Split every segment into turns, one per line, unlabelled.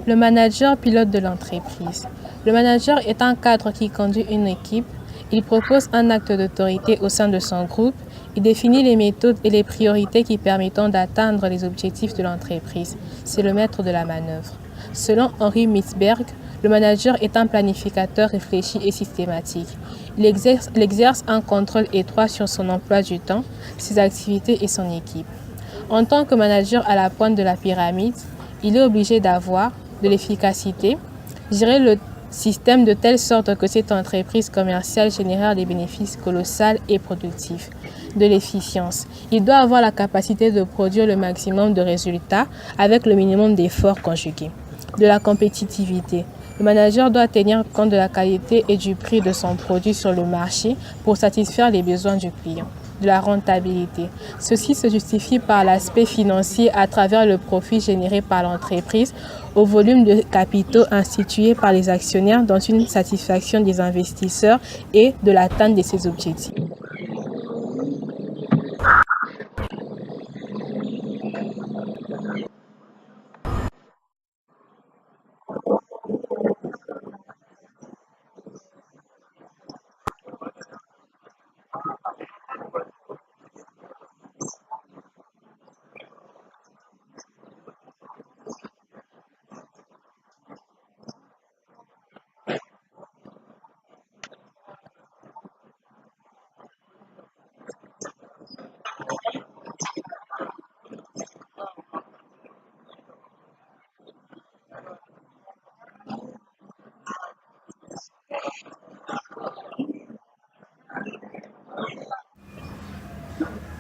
Le manager pilote de l'entreprise. Le manager est un cadre qui conduit une équipe. Il propose un acte d'autorité au sein de son groupe. Il définit les méthodes et les priorités qui permettront d'atteindre les objectifs de l'entreprise. C'est le maître de la manœuvre. Selon Henri Mitzberg, le manager est un planificateur réfléchi et systématique. Il exerce un contrôle étroit sur son emploi du temps, ses activités et son équipe. En tant que manager à la pointe de la pyramide, il est obligé d'avoir de l'efficacité, gérer le système de telle sorte que cette entreprise commerciale génère des bénéfices colossaux et productifs, de l'efficience. Il doit avoir la capacité de produire le maximum de résultats avec le minimum d'efforts conjugués, de la compétitivité. Le manager doit tenir compte de la qualité et du prix de son produit sur le marché pour satisfaire les besoins du client, de la rentabilité. Ceci se justifie par l'aspect financier à travers le profit généré par l'entreprise au volume de capitaux institués par les actionnaires dans une satisfaction des investisseurs et de l'atteinte de ses objectifs.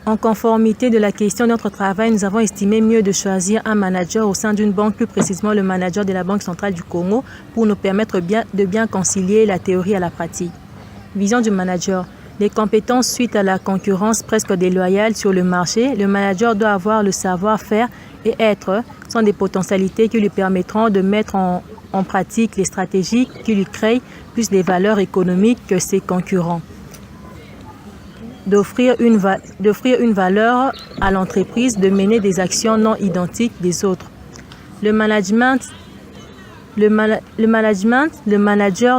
En conformité de la question de notre travail, nous avons estimé mieux de choisir un manager au sein d'une banque, plus précisément le manager de la Banque centrale du Congo, pour nous permettre de bien concilier la théorie à la pratique. Vision du manager. Les compétences suite à la concurrence presque déloyale sur le marché, le manager doit avoir le savoir-faire et être sont des potentialités qui lui permettront de mettre en pratique les stratégies qui lui créent plus de valeurs économiques que ses concurrents. D'offrir une valeur à l'entreprise, de mener des actions non identiques des autres. Le manager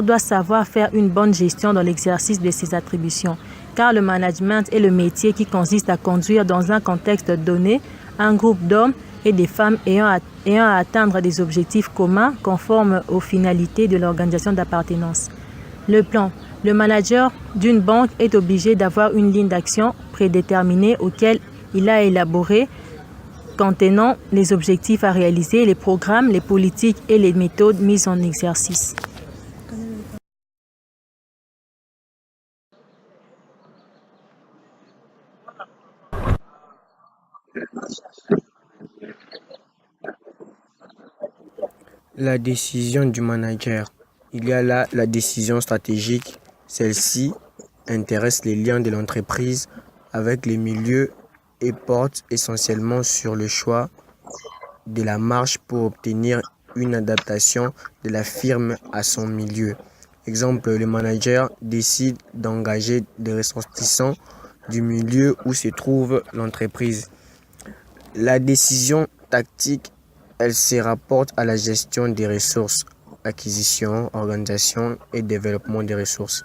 doit savoir faire une bonne gestion dans l'exercice de ses attributions, car le management est le métier qui consiste à conduire dans un contexte donné un groupe d'hommes et des femmes ayant à atteindre des objectifs communs conformes aux finalités de l'organisation d'appartenance. Le plan. Le manager d'une banque est obligé d'avoir une ligne d'action prédéterminée auquel il a élaboré contenant les objectifs à réaliser, les programmes, les politiques et les méthodes mises en exercice.
La décision du manager. Il y a là la décision stratégique. Celle-ci intéresse les liens de l'entreprise avec les milieux et porte essentiellement sur le choix de la marche pour obtenir une adaptation de la firme à son milieu. Exemple, le manager décide d'engager des ressortissants du milieu où se trouve l'entreprise. La décision tactique, elle se rapporte à la gestion des ressources, acquisition, organisation et développement des ressources.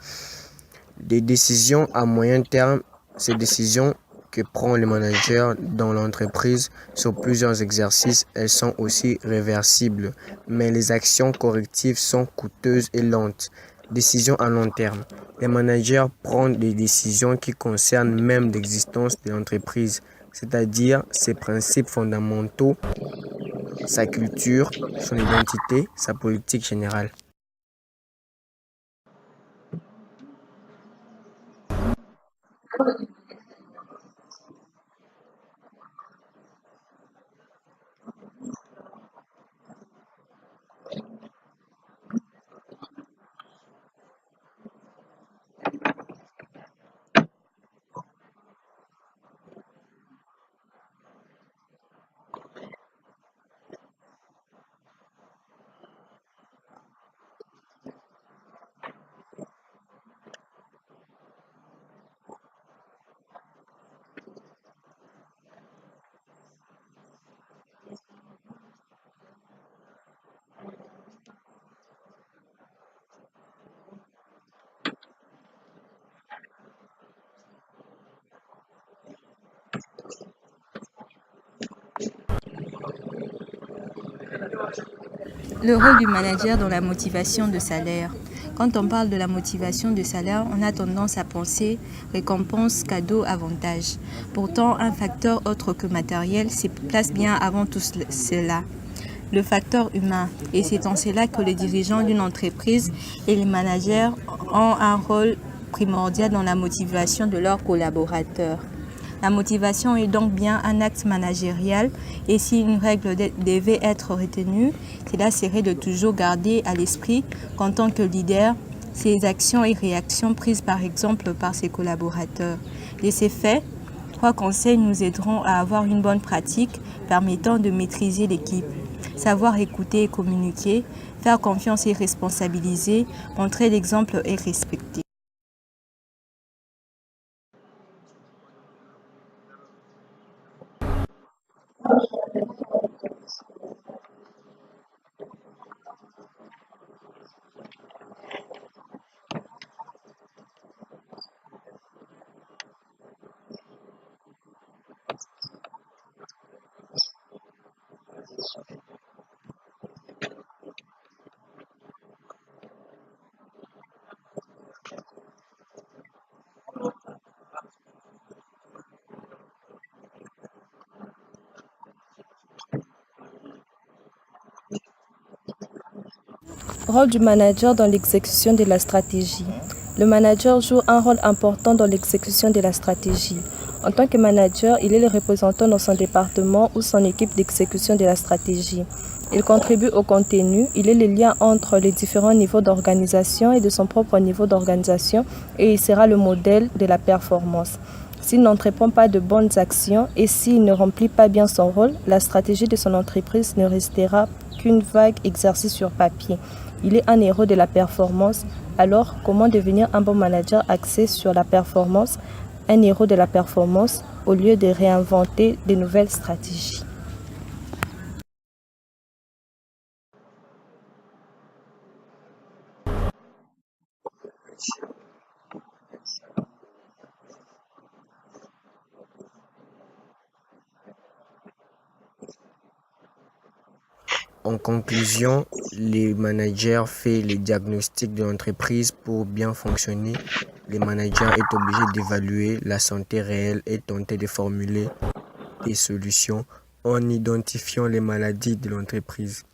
Des décisions à moyen terme, ces décisions que prend le manager dans l'entreprise sur plusieurs exercices, elles sont aussi réversibles, mais les actions correctives sont coûteuses et lentes. Décisions à long terme. Les managers prennent des décisions qui concernent même l'existence de l'entreprise, c'est-à-dire ses principes fondamentaux, sa culture, son identité, sa politique générale.
Le rôle du manager dans la motivation de salaire. Quand on parle de la motivation de salaire, on a tendance à penser récompense, cadeau, avantage. Pourtant, un facteur autre que matériel se place bien avant tout cela. Le facteur humain. Et c'est en cela que les dirigeants d'une entreprise et les managers ont un rôle primordial dans la motivation de leurs collaborateurs. La motivation est donc bien un acte managérial et si une règle devait être retenue, cela serait de toujours garder à l'esprit qu'en tant que leader, ses actions et réactions prises par exemple par ses collaborateurs. De ces faits, 3 conseils nous aideront à avoir une bonne pratique permettant de maîtriser l'équipe. Savoir écouter et communiquer, faire confiance et responsabiliser, montrer l'exemple et respecter.
Rôle du manager dans l'exécution de la stratégie. Le manager joue un rôle important dans l'exécution de la stratégie. En tant que manager, il est le représentant dans son département ou son équipe d'exécution de la stratégie. Il contribue au contenu, il est le lien entre les différents niveaux d'organisation et de son propre niveau d'organisation et il sera le modèle de la performance. S'il n'entreprend pas de bonnes actions et s'il ne remplit pas bien son rôle, la stratégie de son entreprise ne restera qu'une vague exercice sur papier. Il est un héros de la performance. Alors, comment devenir un bon manager axé sur la performance, un héros de la performance, au lieu de réinventer de nouvelles stratégies?
En conclusion, les managers font les diagnostics de l'entreprise pour bien fonctionner. Les managers est obligé d'évaluer la santé réelle et tenter de formuler des solutions en identifiant les maladies de l'entreprise.